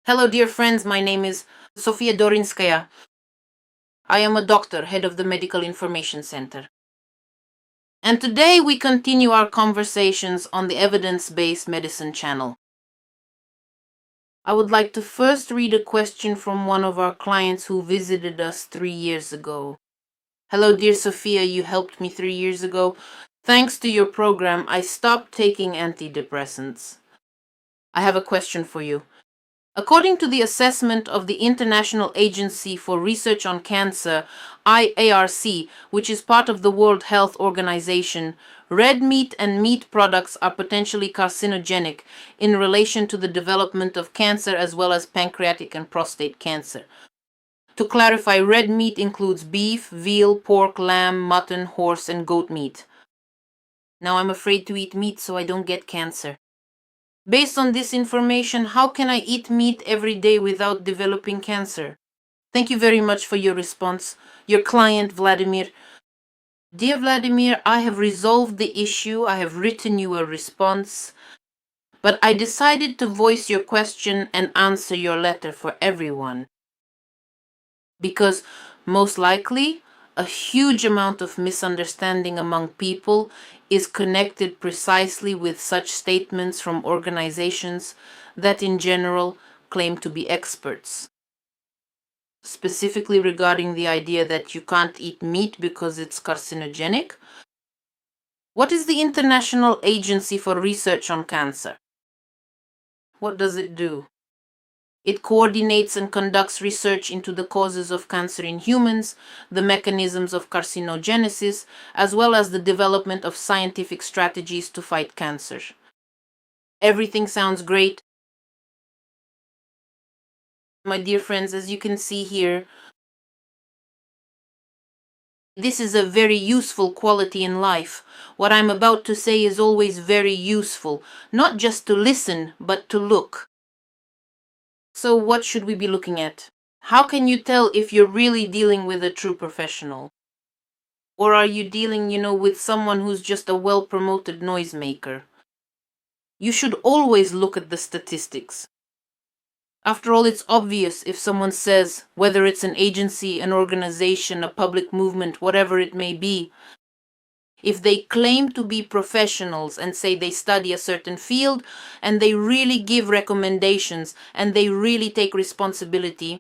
Hello, dear friends. My name is Sofya Dorinskaya. I am a doctor, head of the Medical Information Center. And today we continue our conversations on the evidence-based medicine channel. I would like to first read a question from one of our clients who visited us 3 years ago. Hello, dear Sofya. You helped me 3 years ago. Thanks to your program, I stopped taking antidepressants. I have a question for you. According to the assessment of the International Agency for Research on Cancer, IARC, which is part of the World Health Organization, red meat and meat products are potentially carcinogenic in relation to the development of cancer as well as pancreatic and prostate cancer. To clarify, red meat includes beef, veal, pork, lamb, mutton, horse, and goat meat. Now I'm afraid to eat meat so I don't get cancer. Based on this information, how can I eat meat every day without developing cancer? Thank you very much for your response. Your client, Vladimir. Dear Vladimir, I have resolved the issue. I have written you a response. But I decided to voice your question and answer your letter for everyone. Because most likely, a huge amount of misunderstanding among people is connected precisely with such statements from organizations that in general claim to be experts. Specifically regarding the idea that you can't eat meat because it's carcinogenic. What is the International Agency for Research on Cancer? What does it do? It coordinates and conducts research into the causes of cancer in humans, the mechanisms of carcinogenesis, as well as the development of scientific strategies to fight cancer. Everything sounds great. My dear friends, as you can see here, this is a very useful quality in life. What I'm about to say is always very useful, not just to listen, but to look. So what should we be looking at? How can you tell if you're really dealing with a true professional? Or are you dealing, with someone who's just a well-promoted noisemaker? You should always look at the statistics. After all, it's obvious if someone says, whether it's an agency, an organization, a public movement, whatever it may be, if they claim to be professionals and say they study a certain field and they really give recommendations and they really take responsibility,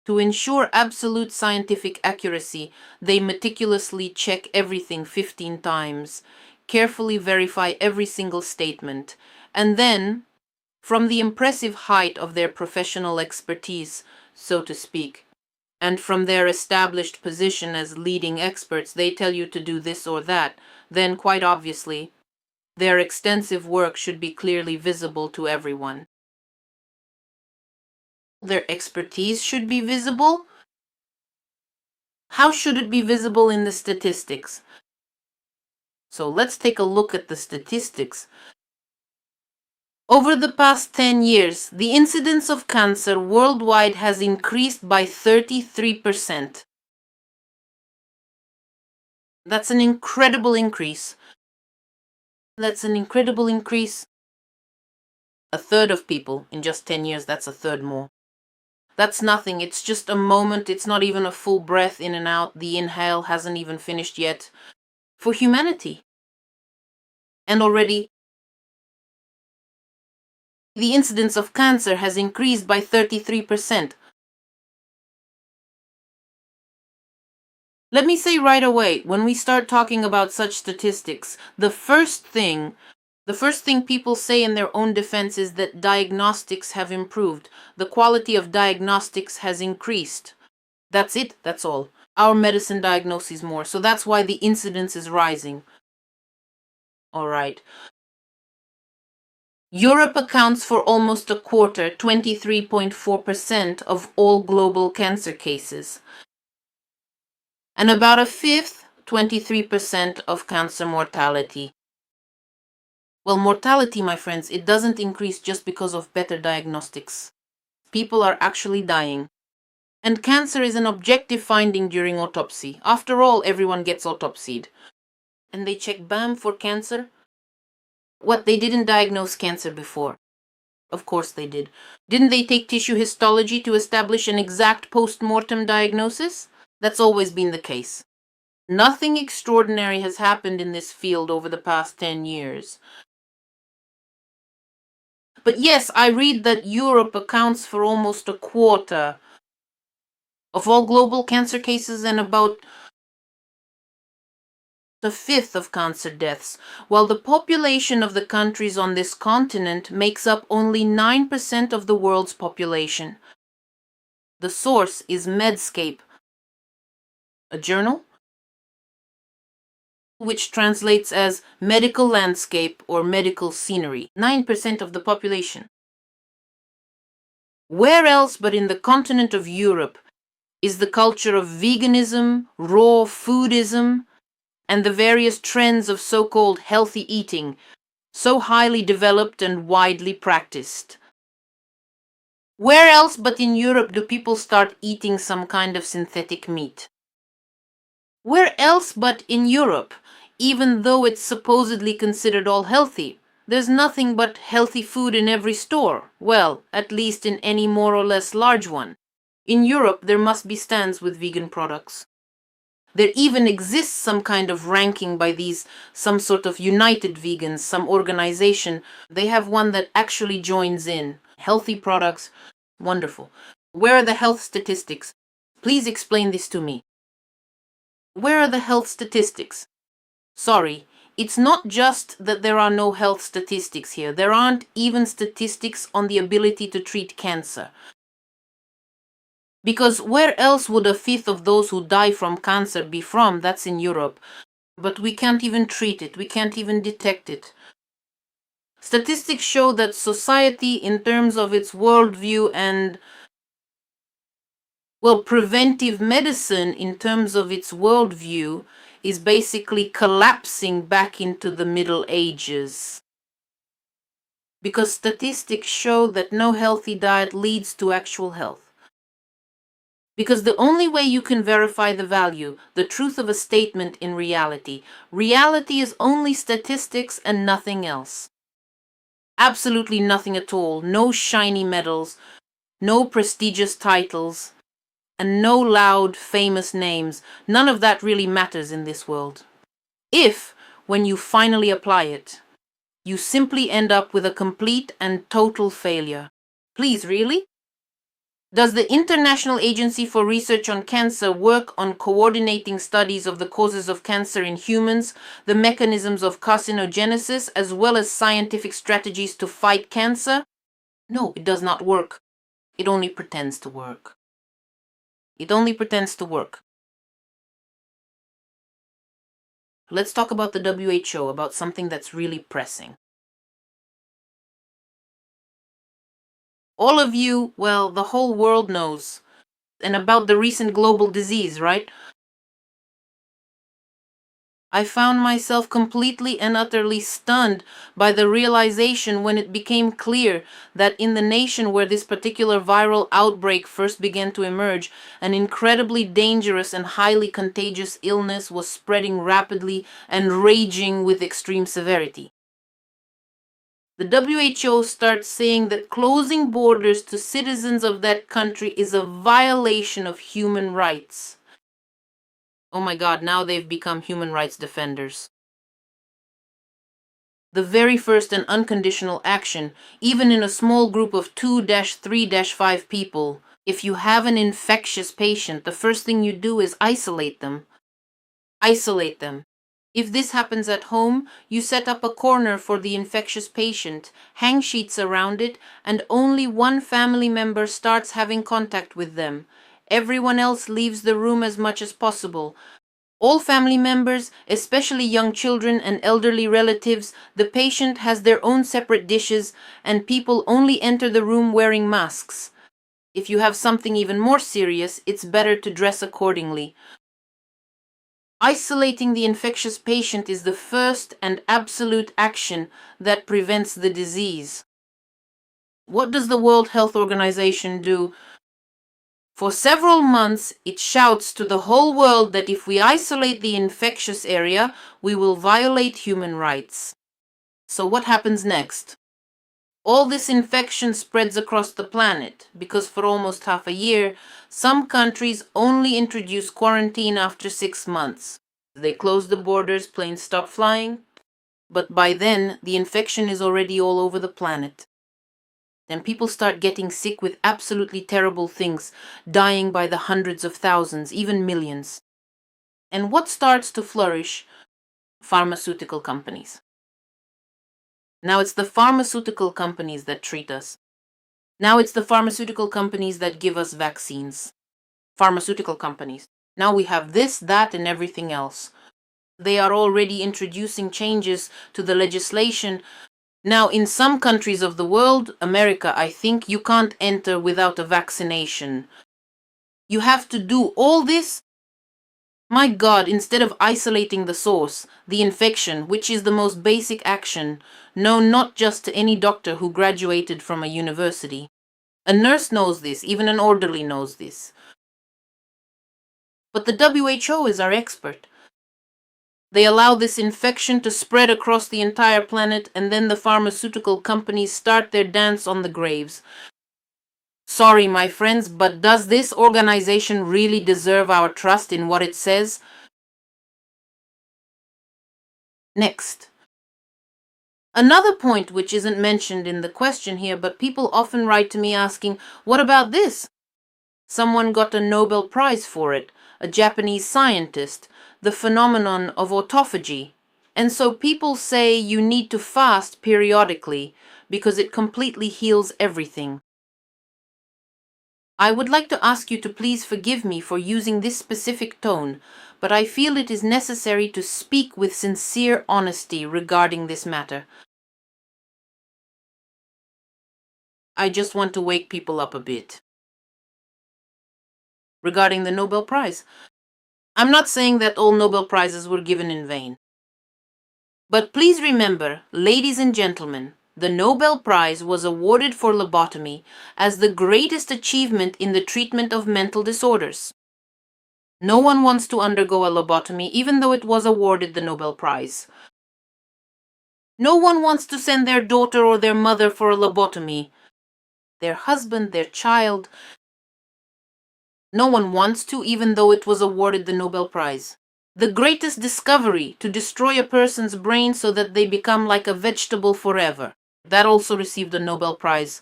to ensure absolute scientific accuracy, they meticulously check everything 15 times, carefully verify every single statement, and then, from the impressive height of their professional expertise, so to speak, and from their established position as leading experts, they tell you to do this or that, then quite obviously, their extensive work should be clearly visible to everyone. Their expertise should be visible? How should it be visible in the statistics? So let's take a look at the statistics. Over the past 10 years, the incidence of cancer worldwide has increased by 33%. That's an incredible increase. That's an incredible increase. A third of people in just 10 years, that's a third more. That's nothing. It's just a moment. It's not even a full breath in and out. The inhale hasn't even finished yet. For humanity. And already, the incidence of cancer has increased by 33%. Let me say right away, when we start talking about such statistics, the first thing people say in their own defense is that diagnostics have improved. The quality of diagnostics has increased. That's it, that's all. Our medicine diagnoses more, so that's why the incidence is rising. All right. Europe accounts for almost a quarter, 23.4% of all global cancer cases. And about a fifth, 23% of cancer mortality. Well, mortality, my friends, it doesn't increase just because of better diagnostics. People are actually dying. And cancer is an objective finding during autopsy. After all, everyone gets autopsied. And they check BAM for cancer. What, they didn't diagnose cancer before? Of course they did. Didn't they take tissue histology to establish an exact post-mortem diagnosis? That's always been the case. Nothing extraordinary has happened in this field over the past 10 years. But yes, I read that Europe accounts for almost a quarter of all global cancer cases and about a fifth of cancer deaths, while the population of the countries on this continent makes up only 9% of the world's population. The source is Medscape, a journal which translates as medical landscape or medical scenery. 9% of the population. Where else but in the continent of Europe is the culture of veganism, raw foodism, and the various trends of so-called healthy eating so highly developed and widely practiced? Where else but in Europe do people start eating some kind of synthetic meat? Where else but in Europe, even though it's supposedly considered all healthy, there's nothing but healthy food in every store, well, at least in any more or less large one. In Europe, there must be stands with vegan products. There even exists some kind of ranking by these, some sort of United Vegans, some organization. They have one that actually joins in. Healthy products, wonderful. Where are the health statistics? Please explain this to me. Where are the health statistics? Sorry, it's not just that there are no health statistics here. There aren't even statistics on the ability to treat cancer. Because where else would a fifth of those who die from cancer be from? That's in Europe. But we can't even treat it. We can't even detect it. Statistics show that society, in terms of its worldview and, well, preventive medicine, in terms of its worldview, is basically collapsing back into the Middle Ages. Because statistics show that no healthy diet leads to actual health. Because the only way you can verify the value, the truth of a statement in reality is only statistics and nothing else. Absolutely nothing at all. No shiny medals, no prestigious titles, and no loud, famous names. None of that really matters in this world. If, when you finally apply it, you simply end up with a complete and total failure. Please, really? Does the International Agency for Research on Cancer work on coordinating studies of the causes of cancer in humans, the mechanisms of carcinogenesis, as well as scientific strategies to fight cancer? No, it does not work. It only pretends to work. It only pretends to work. Let's talk about the WHO, about something that's really pressing. All of you, well, the whole world knows, and about the recent global disease, right? I found myself completely and utterly stunned by the realization when it became clear that in the nation where this particular viral outbreak first began to emerge, an incredibly dangerous and highly contagious illness was spreading rapidly and raging with extreme severity. The WHO starts saying that closing borders to citizens of that country is a violation of human rights. Oh my God, now they've become human rights defenders. The very first and unconditional action, even in a small group of 2-3-5 people, if you have an infectious patient, the first thing you do is isolate them. Isolate them. If this happens at home, you set up a corner for the infectious patient, hang sheets around it, and only one family member starts having contact with them. Everyone else leaves the room as much as possible. All family members, especially young children and elderly relatives, the patient has their own separate dishes, and people only enter the room wearing masks. If you have something even more serious, it's better to dress accordingly. Isolating the infectious patient is the first and absolute action that prevents the disease. What does the World Health Organization do? For several months, it shouts to the whole world that if we isolate the infectious area, we will violate human rights. So what happens next? All this infection spreads across the planet because for almost half a year, some countries only introduce quarantine after 6 months. They close the borders, planes stop flying, but by then the infection is already all over the planet. Then people start getting sick with absolutely terrible things, dying by the hundreds of thousands, even millions. And what starts to flourish? Pharmaceutical companies. Now it's the pharmaceutical companies that treat us. Now it's the pharmaceutical companies that give us vaccines. Pharmaceutical companies. Now we have this, that, and everything else. They are already introducing changes to the legislation. Now, in some countries of the world, America, I think, you can't enter without a vaccination. You have to do all this. My God, instead of isolating the source, the infection, which is the most basic action, known not just to any doctor who graduated from a university. A nurse knows this, even an orderly knows this. But the WHO is our expert. They allow this infection to spread across the entire planet, and then the pharmaceutical companies start their dance on the graves. Sorry, my friends, but does this organization really deserve our trust in what it says? Next. Another point which isn't mentioned in the question here, but people often write to me asking, what about this? Someone got a Nobel Prize for it, a Japanese scientist, the phenomenon of autophagy. And so people say you need to fast periodically because it completely heals everything. I would like to ask you to please forgive me for using this specific tone, but I feel it is necessary to speak with sincere honesty regarding this matter. I just want to wake people up a bit. Regarding the Nobel Prize, I'm not saying that all Nobel Prizes were given in vain. But please remember, ladies and gentlemen, the Nobel Prize was awarded for lobotomy as the greatest achievement in the treatment of mental disorders. No one wants to undergo a lobotomy even though it was awarded the Nobel Prize. No one wants to send their daughter or their mother for a lobotomy. Their husband, their child. No one wants to even though it was awarded the Nobel Prize. The greatest discovery, to destroy a person's brain so that they become like a vegetable forever. That also received a Nobel Prize.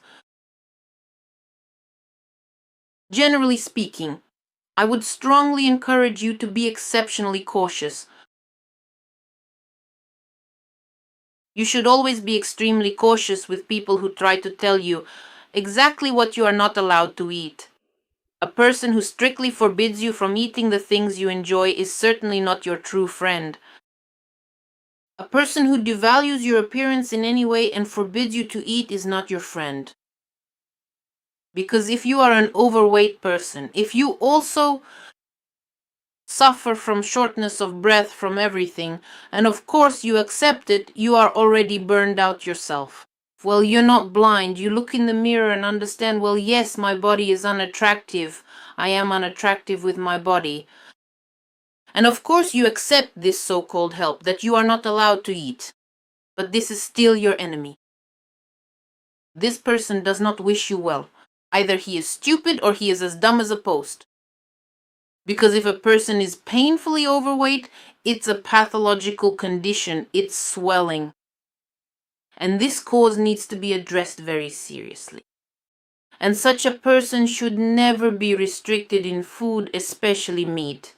Generally speaking, I would strongly encourage you to be exceptionally cautious. You should always be extremely cautious with people who try to tell you exactly what you are not allowed to eat. A person who strictly forbids you from eating the things you enjoy is certainly not your true friend. A person who devalues your appearance in any way and forbids you to eat is not your friend. Because if you are an overweight person, if you also suffer from shortness of breath from everything, and of course you accept it, you are already burned out yourself. Well, you're not blind. You look in the mirror and understand, well, yes, my body is unattractive. I am unattractive with my body. And of course you accept this so-called help that you are not allowed to eat. But this is still your enemy. This person does not wish you well. Either he is stupid or he is as dumb as a post. Because if a person is painfully overweight, it's a pathological condition. It's swelling. And this cause needs to be addressed very seriously. And such a person should never be restricted in food, especially meat.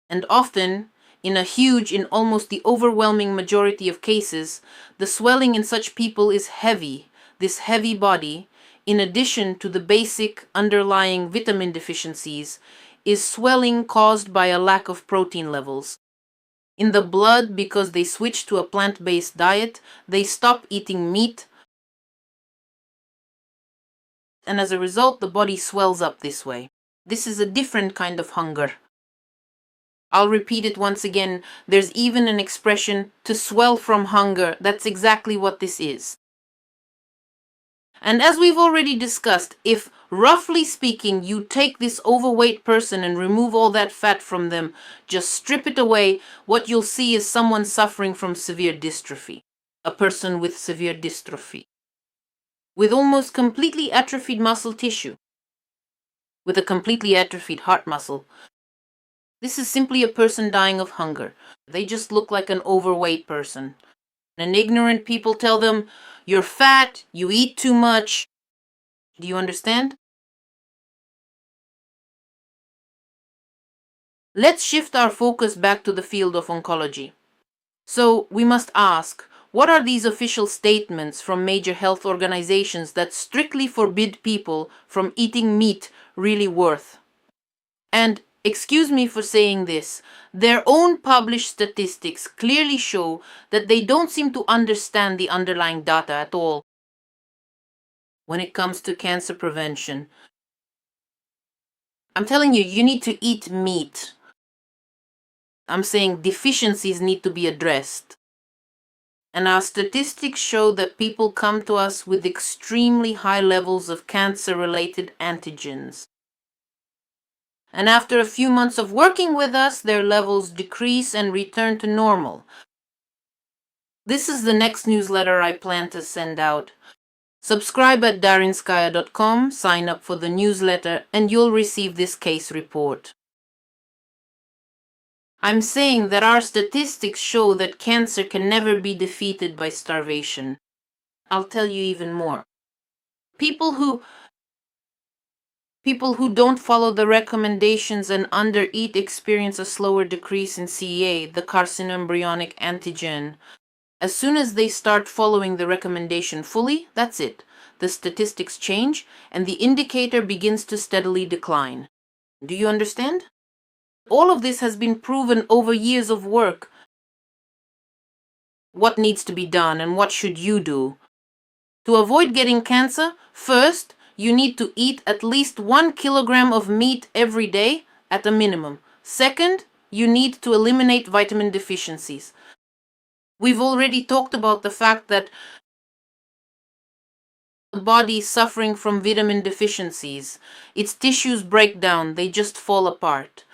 And often, in almost the overwhelming majority of cases, the swelling in such people is heavy. This heavy body, in addition to the basic underlying vitamin deficiencies, is swelling caused by a lack of protein levels. In the blood, because they switch to a plant-based diet, they stop eating meat, and as a result, the body swells up this way. This is a different kind of hunger. I'll repeat it once again. There's even an expression, to swell from hunger. That's exactly what this is. And as we've already discussed, if, roughly speaking, you take this overweight person and remove all that fat from them, just strip it away, what you'll see is someone suffering from severe dystrophy. a person with severe dystrophy, with almost completely atrophied muscle tissue, with a completely atrophied heart muscle. This is simply a person dying of hunger. They just look like an overweight person. And ignorant people tell them, "You're fat, you eat too much." Do you understand? Let's shift our focus back to the field of oncology. So we must ask, what are these official statements from major health organizations that strictly forbid people from eating meat really worth? And excuse me for saying this, their own published statistics clearly show that they don't seem to understand the underlying data at all when it comes to cancer prevention. I'm telling you, you need to eat meat. I'm saying deficiencies need to be addressed. And our statistics show that people come to us with extremely high levels of cancer-related antigens. And after a few months of working with us, their levels decrease and return to normal. This is the next newsletter I plan to send out. Subscribe at Dorinskaya.com, sign up for the newsletter, and you'll receive this case report. I'm saying that our statistics show that cancer can never be defeated by starvation. I'll tell you even more. People who don't follow the recommendations and undereat experience a slower decrease in CEA, the carcinoembryonic antigen. As soon as they start following the recommendation fully, that's it. The statistics change and the indicator begins to steadily decline. Do you understand? All of this has been proven over years of work. What needs to be done and what should you do? To avoid getting cancer, first, you need to eat at least 1 kilogram of meat every day at a minimum. Second, you need to eliminate vitamin deficiencies. We've already talked about the fact that the body is suffering from vitamin deficiencies. Its tissues break down, they just fall apart.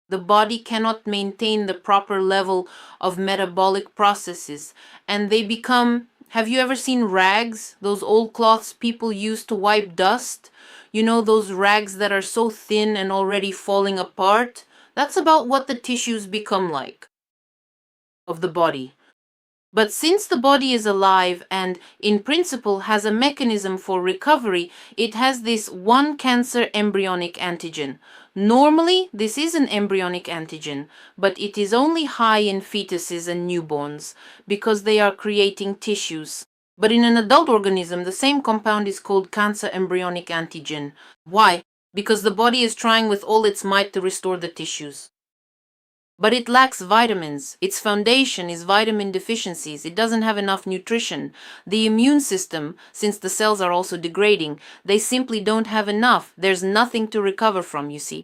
The body cannot maintain the proper level of metabolic processes, and they become. Have you ever seen rags? Those old cloths people use to wipe dust? You know, those rags that are so thin and already falling apart? That's about what the tissues become like of the body. But since the body is alive and, in principle, has a mechanism for recovery, it has this one cancer embryonic antigen. Normally, this is an embryonic antigen, but it is only high in fetuses and newborns because they are creating tissues. But in an adult organism, the same compound is called cancer embryonic antigen. Why? Because the body is trying with all its might to restore the tissues. But it lacks vitamins. Its foundation is vitamin deficiencies. It doesn't have enough nutrition. The immune system, since the cells are also degrading, they simply don't have enough. There's nothing to recover from, you see.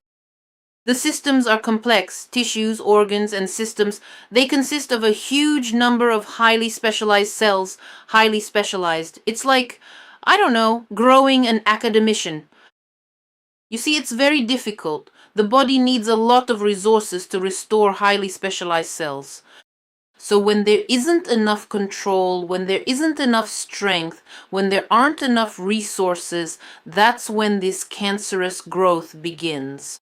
The systems are complex. Tissues, organs, and systems, they consist of a huge number of highly specialized cells, highly specialized. It's like, I don't know, growing an academician. You see, it's very difficult. The body needs a lot of resources to restore highly specialized cells. So when there isn't enough control, when there isn't enough strength, when there aren't enough resources, that's when this cancerous growth begins.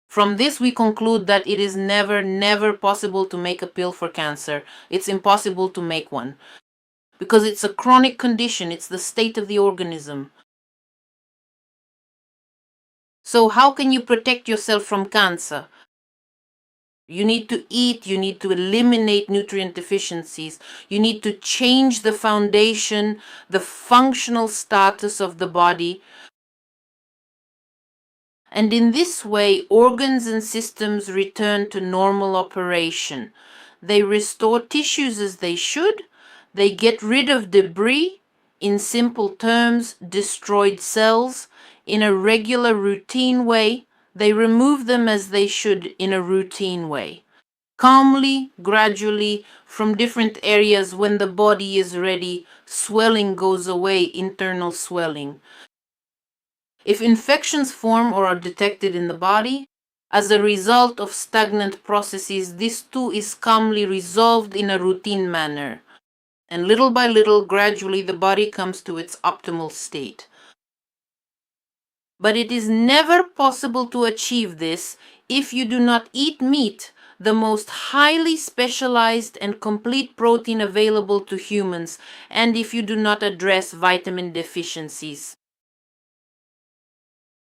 From this, we conclude that it is never possible to make a pill for cancer. It's impossible to make one. Because it's a chronic condition, it's the state of the organism. So how can you protect yourself from cancer? You need to eat, you need to eliminate nutrient deficiencies, you need to change the foundation, the functional status of the body. And in this way, organs and systems return to normal operation. They restore tissues as they should, they get rid of debris, in simple terms, destroyed cells, in a regular routine way. They remove them as they should in a routine way. Calmly, gradually, from different areas. When the body is ready, swelling goes away, internal swelling. If infections form or are detected in the body, as a result of stagnant processes, this too is calmly resolved in a routine manner. And little by little, gradually, the body comes to its optimal state. But it is never possible to achieve this if you do not eat meat, the most highly specialized and complete protein available to humans, and if you do not address vitamin deficiencies.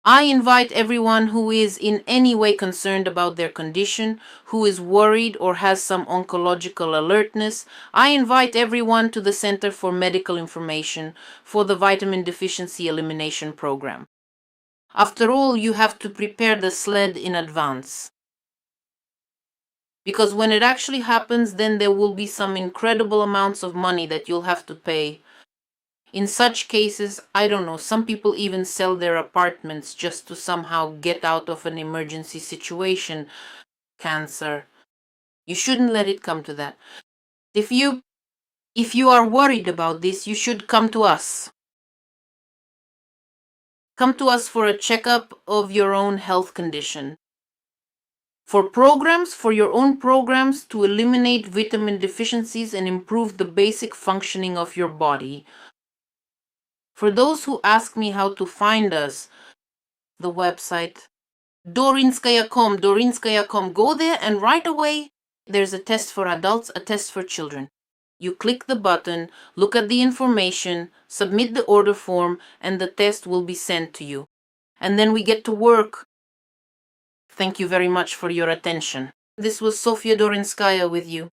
I invite everyone who is in any way concerned about their condition, who is worried or has some oncological alertness, I invite everyone to the Center for Medical Information for the Vitamin Deficiency Elimination Program. After all, you have to prepare the sled in advance. Because when it actually happens, then there will be some incredible amounts of money that you'll have to pay. In such cases, I don't know, some people even sell their apartments just to somehow get out of an emergency situation. Cancer. You shouldn't let it come to that. If you are worried about this, you should come to us. Come to us for a checkup of your own health condition. For your own programs to eliminate vitamin deficiencies and improve the basic functioning of your body. For those who ask me how to find us, the website Dorinskaya.com. Go there and right away there's a test for adults, a test for children. You click the button, look at the information, submit the order form, and the test will be sent to you. And then we get to work. Thank you very much for your attention. This was Sofya Dorinskaya with you.